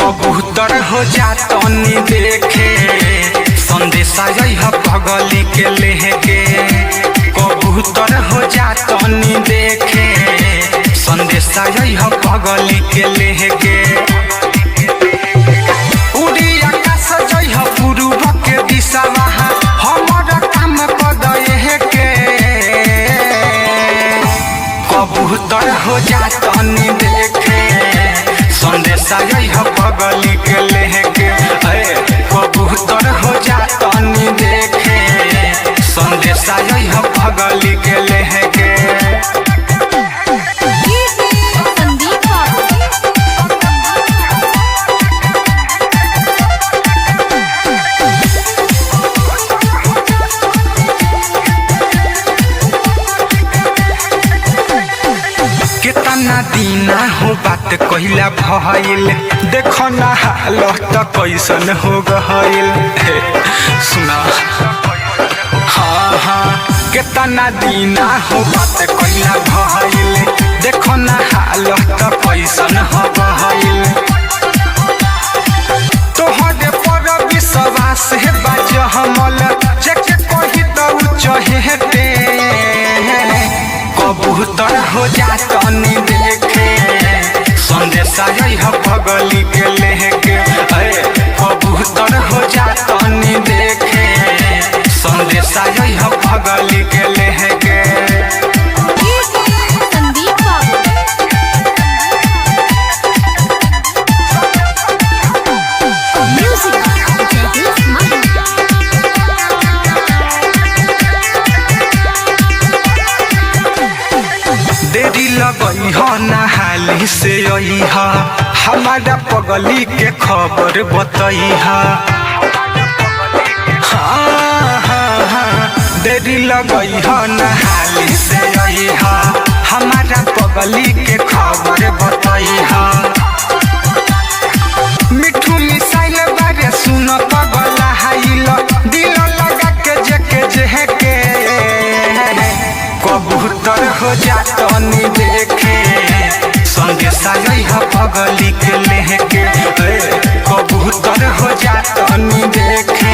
कबूतर हो जातनी देखे संदेशा यह पगली के लेके। कबूतर हो जातनी देखे संदेशा यह पगली के लेके। उड़ी आकाश जइह पूर्व के दिशा वहाँ हमर काम कदे के। कबूतर हो जातनी देखे संदेशा यह पगली के लेके। कबूतर हो जातनी देखे संदेशा यह पगली के लेके। कितना दीना हो बात कहिला भइल देखो ना हालत कैसन हो गइल। सुना हाँ हाँ कितना दीना हो बात कहिला भइल देखो ना हालत कैसन हो गइल। तोहरे पर विश्वास है बाज हमल जेके कही तो चहेते। कबूतर हो जातनी देखे संदेशा यह पगली के लेके। कबूतर हो जातनी देखे संदेशा यह पगली के लेके। देरी लगई हो नहाली से यही हमारा पगली के खबर बतई। हाँ हाँ हाँ देरी लगई हो नहाली से यही हमारा पगली के खबर बतई। मिठू मिसाइल बारे सुन पगला हाइल दिल लगा के जेके जेके। कबूतर हो जातनी देखे संदेशा यह पगली के लेके। कबूतर हो जातनी देखे।